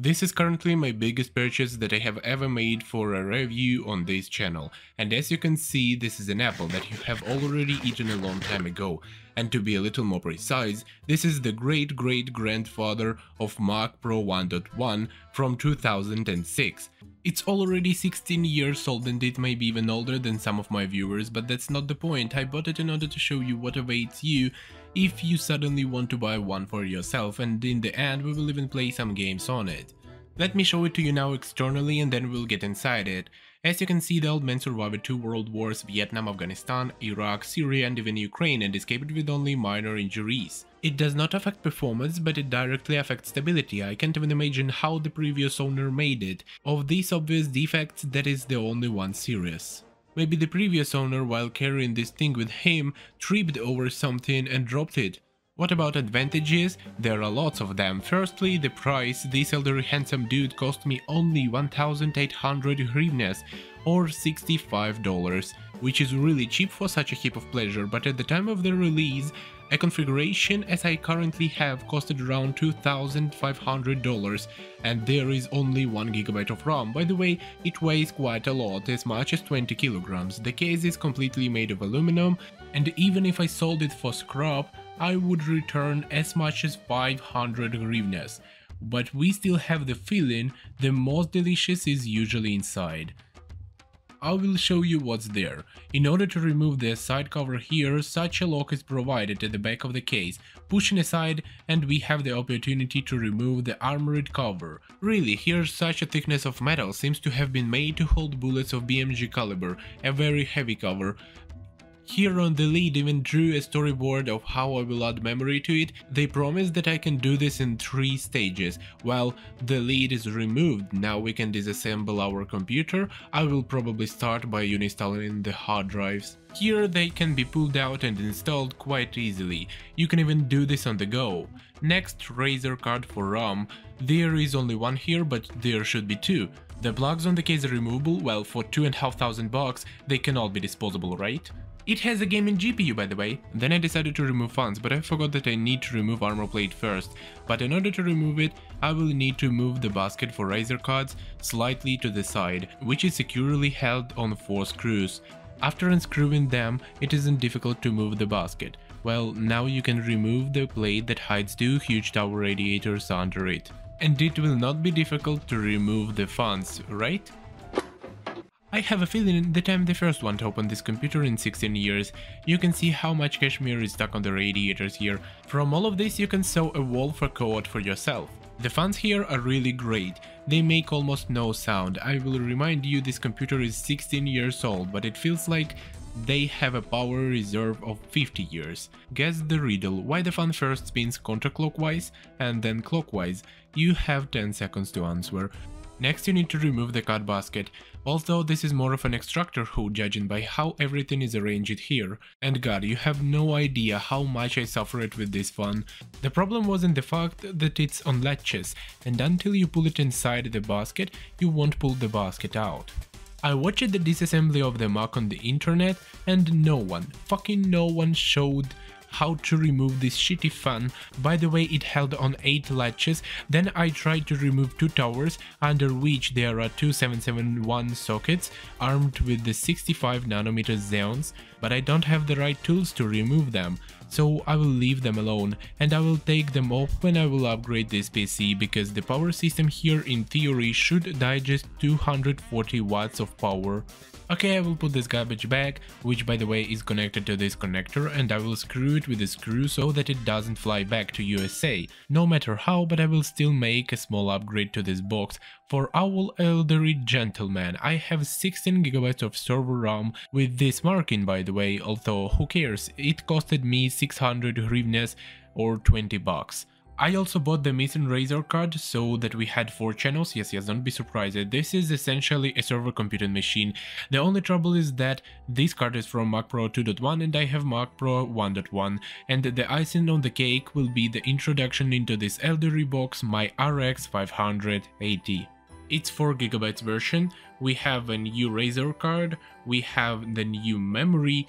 This is currently my biggest purchase that I have ever made for a review on this channel, and as you can see, this is an apple that you have already eaten a long time ago, and to be a little more precise, this is the great-great-grandfather of Mac Pro 1.1 from 2006. It's already 16 years old and it may be even older than some of my viewers, but that's not the point. I bought it in order to show you what awaits you if you suddenly want to buy one for yourself, and in the end we will even play some games on it. Let me show it to you now externally and then we'll get inside it. As you can see, the old man survived 2 world wars: Vietnam, Afghanistan, Iraq, Syria and even Ukraine, and escaped with only minor injuries. It does not affect performance, but it directly affects stability. I can't even imagine how the previous owner made it. Of these obvious defects, that is the only one serious. Maybe the previous owner, while carrying this thing with him, tripped over something and dropped it. What about advantages? There are lots of them. Firstly, the price. This elderly handsome dude cost me only 1,800 hryvnias or $65, which is really cheap for such a heap of pleasure, but at the time of the release, a configuration as I currently have costed around $2,500, and there is only 1GB of RAM. By the way, it weighs quite a lot, as much as 20 kilograms. The case is completely made of aluminum, and even if I sold it for scrap, I would return as much as 500 hryvnias. But we still have the feeling the most delicious is usually inside. I will show you what's there. In order to remove the side cover here, such a lock is provided at the back of the case. Pushing aside and we have the opportunity to remove the armored cover. Really, here such a thickness of metal seems to have been made to hold bullets of BMG caliber, a very heavy cover. Here on the lid even drew a storyboard of how I will add memory to it. They promised that I can do this in 3 stages. Well, the lid is removed, now we can disassemble our computer. I will probably start by uninstalling the hard drives. Here they can be pulled out and installed quite easily. You can even do this on the go. Next, Razer card for RAM. There is only one here, but there should be 2. The plugs on the case are removable. Well, for $2,500 they can all be disposable, right? It has a gaming GPU, by the way. Then I decided to remove fans, but I forgot that I need to remove armor plate first. But in order to remove it, I will need to move the basket for Razer cards slightly to the side, which is securely held on 4 screws. After unscrewing them, it isn't difficult to move the basket. Well, now you can remove the plate that hides 2 huge tower radiators under it. And it will not be difficult to remove the fans, right? I have a feeling that I'm the first one to open this computer in 16 years. You can see how much cashmere is stuck on the radiators here. From all of this you can sew a wall for coat for yourself. The fans here are really great. They make almost no sound. I will remind you this computer is 16 years old, but it feels like they have a power reserve of 50 years. Guess the riddle, why the fan first spins counterclockwise and then clockwise? You have 10 seconds to answer. Next you need to remove the card basket, although this is more of an extractor hood judging by how everything is arranged here. And god, you have no idea how much I suffered with this one. The problem wasn't the fact that it's on latches, and until you pull it inside the basket, you won't pull the basket out. I watched the disassembly of the Mac on the internet and fucking no one showed how to remove this shitty fan. By the way, it held on 8 latches. Then I tried to remove 2 towers under which there are 2 771 sockets armed with the 65nm Xeons, but I don't have the right tools to remove them, so I will leave them alone and I will take them off when I will upgrade this PC, because the power system here in theory should digest 240 watts of power. Okay, I will put this garbage back, which by the way is connected to this connector, and I will screw it with a screw so that it doesn't fly back to USA. No matter how, but I will still make a small upgrade to this box for our elderly gentleman. I have 16GB of server RAM with this marking, by the way, although who cares, it costed me 600 hryvnias or $20. I also bought the missing Razer card so that we had 4 channels. Yes, don't be surprised. This is essentially a server computing machine. The only trouble is that this card is from Mac Pro 2.1 and I have Mac Pro 1.1, and the icing on the cake will be the introduction into this elderly box, my RX 580. It's 4GB version. We have a new Razer card, we have the new memory,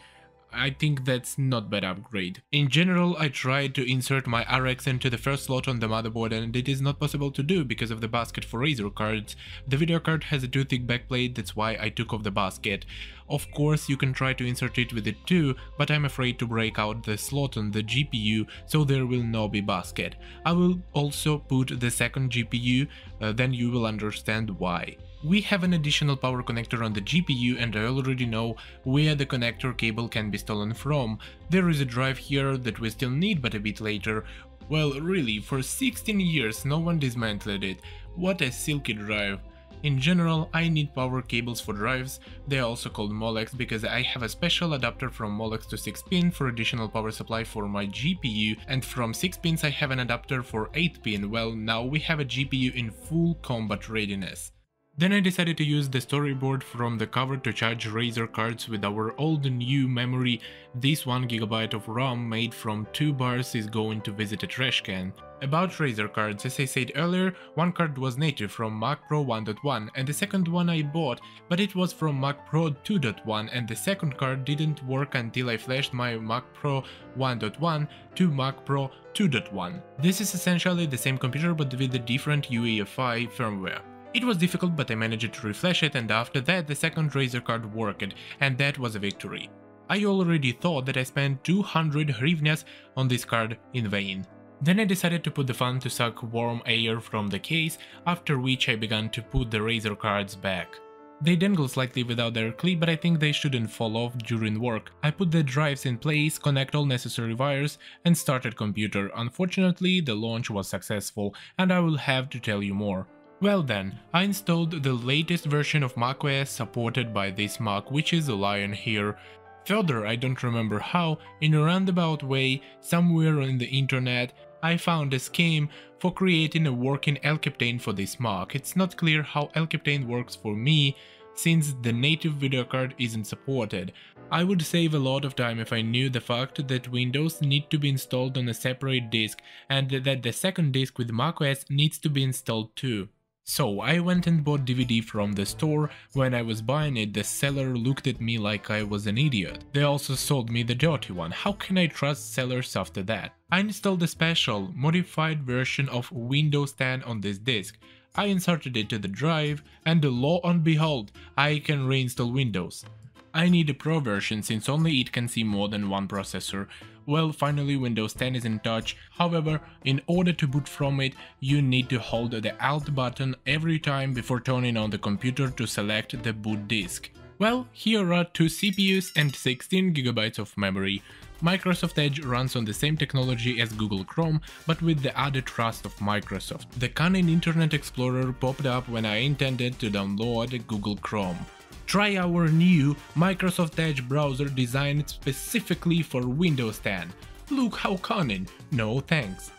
I think that's not bad upgrade. In general, I tried to insert my RX into the first slot on the motherboard and it is not possible to do because of the basket for Razer cards. The video card has a too thick backplate, that's why I took off the basket. Of course, you can try to insert it with it too, but I'm afraid to break out the slot on the GPU, so there will not be basket. I will also put the second GPU, then you will understand why. We have an additional power connector on the GPU and I already know where the connector cable can be stolen from. There is a drive here that we still need, but a bit later. Well, really, for 16 years no one dismantled it. What a silky drive. In general, I need power cables for drives. They are also called Molex because I have a special adapter from Molex to 6 pin for additional power supply for my GPU, and from 6 pins I have an adapter for 8 pin. Well, now we have a GPU in full combat readiness. Then I decided to use the storyboard from the cover to charge Razer cards with our old new memory. This 1GB of RAM made from 2 bars is going to visit a trash can. About Razer cards, as I said earlier, one card was native from Mac Pro 1.1 and the second one I bought, but it was from Mac Pro 2.1 and the second card didn't work until I flashed my Mac Pro 1.1 to Mac Pro 2.1. This is essentially the same computer but with a different UEFI firmware. It was difficult, but I managed to reflash it, and after that the second Razer card worked, and that was a victory. I already thought that I spent 200 hryvnias on this card in vain. Then I decided to put the fan to suck warm air from the case, after which I began to put the Razer cards back. They dangle slightly without their clip, but I think they shouldn't fall off during work. I put the drives in place, connect all necessary wires, and started computer. Unfortunately, the launch was successful, and I will have to tell you more. Well then, I installed the latest version of macOS supported by this Mac, which is a Lion here. Further, I don't remember how, in a roundabout way, somewhere on the internet, I found a scheme for creating a working LCaptain for this Mac. It's not clear how LCaptain works for me, since the native video card isn't supported. I would save a lot of time if I knew the fact that Windows need to be installed on a separate disk and that the second disk with macOS needs to be installed too. So I went and bought DVD from the store. When I was buying it, the seller looked at me like I was an idiot. They also sold me the dirty one. How can I trust sellers after that? I installed a special, modified version of Windows 10 on this disk. I inserted it to the drive, and lo and behold, I can reinstall Windows. I need a Pro version since only it can see more than one processor. Well, finally Windows 10 is in touch. However, in order to boot from it, you need to hold the Alt button every time before turning on the computer to select the boot disk. Well, here are 2 CPUs and 16GB of memory. Microsoft Edge runs on the same technology as Google Chrome, but with the added trust of Microsoft. The cunning Internet Explorer popped up when I intended to download Google Chrome. Try our new Microsoft Edge browser designed specifically for Windows 10. Look how cunning, no thanks.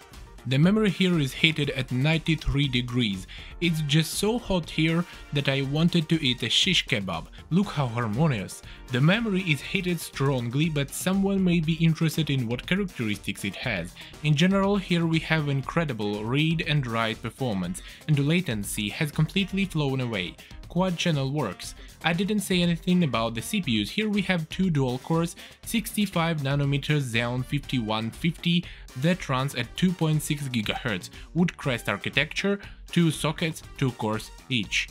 The memory here is heated at 93 degrees. It's just so hot here that I wanted to eat a shish kebab. Look how harmonious. The memory is heated strongly, but someone may be interested in what characteristics it has. In general, here we have incredible read and write performance, and the latency has completely flown away. Quad channel works. I didn't say anything about the CPUs. Here we have 2 dual cores, 65nm Xeon 5150 that runs at 2.6 GHz, Woodcrest architecture, 2 sockets, 2 cores each.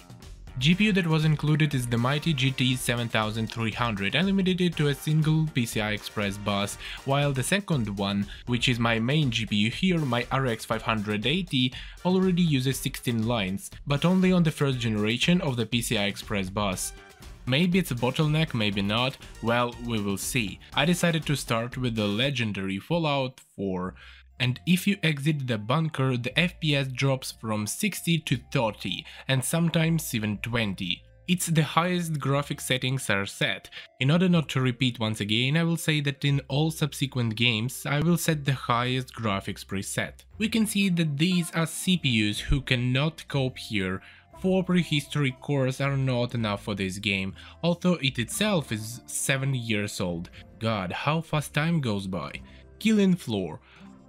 GPU that was included is the mighty GT 7300. I limited it to a single PCI Express bus, while the second one, which is my main GPU here, my RX 580, already uses 16 lines, but only on the first generation of the PCI Express bus. Maybe it's a bottleneck, maybe not, well, we will see. I decided to start with the legendary Fallout 4. And if you exit the bunker, the FPS drops from 60 to 30 and sometimes even 20. It's the highest graphic settings are set. In order not to repeat once again, I will say that in all subsequent games I will set the highest graphics preset. We can see that these are CPUs who cannot cope here. 4 prehistoric cores are not enough for this game, although it itself is 7 years old. God, how fast time goes by. Killing Floor.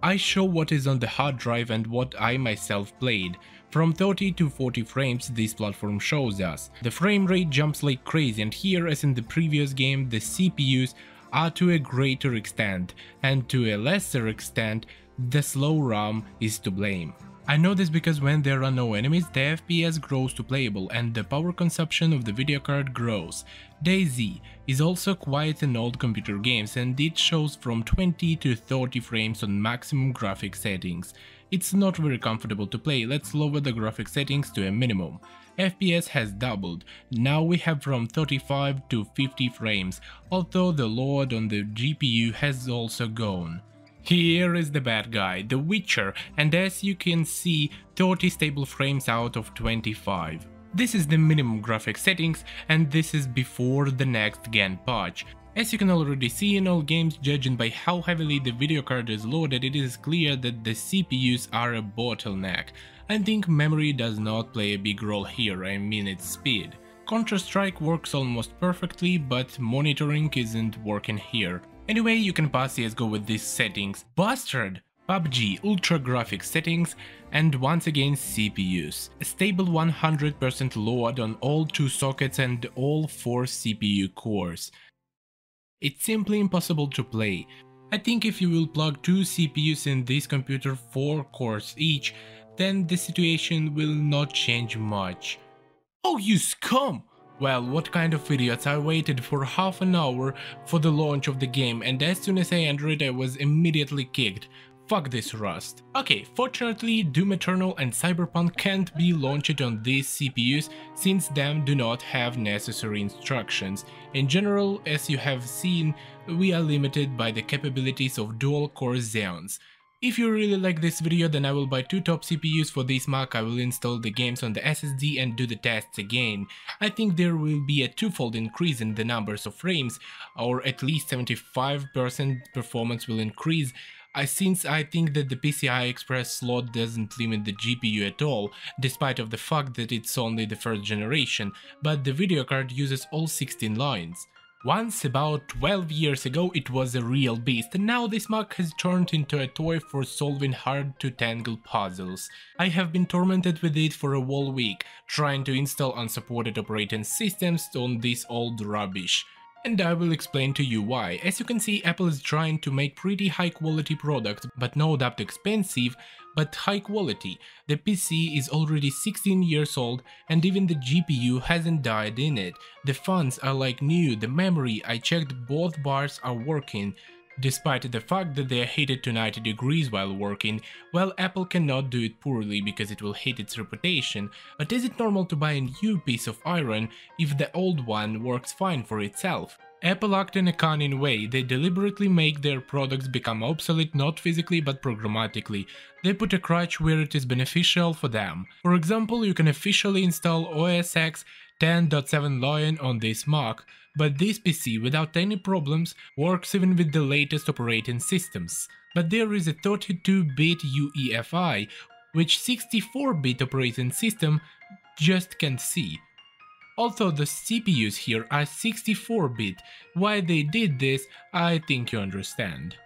I show what is on the hard drive and what I myself played. From 30 to 40 frames this platform shows us. The frame rate jumps like crazy, and here, as in the previous game, the CPUs are to a greater extent, and to a lesser extent, the slow RAM is to blame. I know this because when there are no enemies, the FPS grows to playable and the power consumption of the video card grows. DayZ is also quite an old computer game and it shows from 20 to 30 frames on maximum graphic settings. It's not very comfortable to play, let's lower the graphic settings to a minimum. FPS has doubled, now we have from 35 to 50 frames, although the load on the GPU has also gone. Here is the bad guy, The Witcher, and as you can see, 30 stable frames out of 25. This is the minimum graphic settings, and this is before the next gen patch. As you can already see in all games, judging by how heavily the video card is loaded, it is clear that the CPUs are a bottleneck. I think memory does not play a big role here, I mean its speed. Counter-Strike works almost perfectly, but monitoring isn't working here. Anyway, you can pass CSGO with these settings. Bastard! PUBG Ultra Graphics settings, and once again CPUs. A stable 100% load on all 2 sockets and all 4 CPU cores. It's simply impossible to play. I think if you will plug 2 CPUs in this computer, 4 cores each, then the situation will not change much. Oh, you scum! Well, what kind of idiots, I waited for half an hour for the launch of the game and as soon as I entered I was immediately kicked. Fuck this Rust. Okay, fortunately Doom Eternal and Cyberpunk can't be launched on these CPUs since them do not have necessary instructions. In general, as you have seen, we are limited by the capabilities of dual-core Xeons. If you really like this video, then I will buy 2 top CPUs for this Mac, I will install the games on the SSD and do the tests again. I think there will be a 2-fold increase in the numbers of frames, or at least 75% performance will increase, since I think that the PCI Express slot doesn't limit the GPU at all, despite of the fact that it's only the first generation, but the video card uses all 16 lines. Once, about 12 years ago, it was a real beast, and now this Mac has turned into a toy for solving hard-to-tangle puzzles. I have been tormented with it for a whole week, trying to install unsupported operating systems on this old rubbish. And I will explain to you why. As you can see, Apple is trying to make pretty high quality products, but no doubt expensive, but high quality. The PC is already 16 years old and even the GPU hasn't died in it. The fans are like new, the memory, I checked, both bars are working. Despite the fact that they are heated to 90 degrees while working, well, Apple cannot do it poorly because it will hit its reputation, but is it normal to buy a new piece of iron if the old one works fine for itself? Apple act in a cunning way, they deliberately make their products become obsolete not physically but programmatically. They put a crutch where it is beneficial for them. For example, you can officially install OS X 10.7 Lion on this Mac, but this PC without any problems works even with the latest operating systems. But there is a 32-bit UEFI, which 64-bit operating system just can't see. Although the CPUs here are 64-bit, why they did this, I think you understand.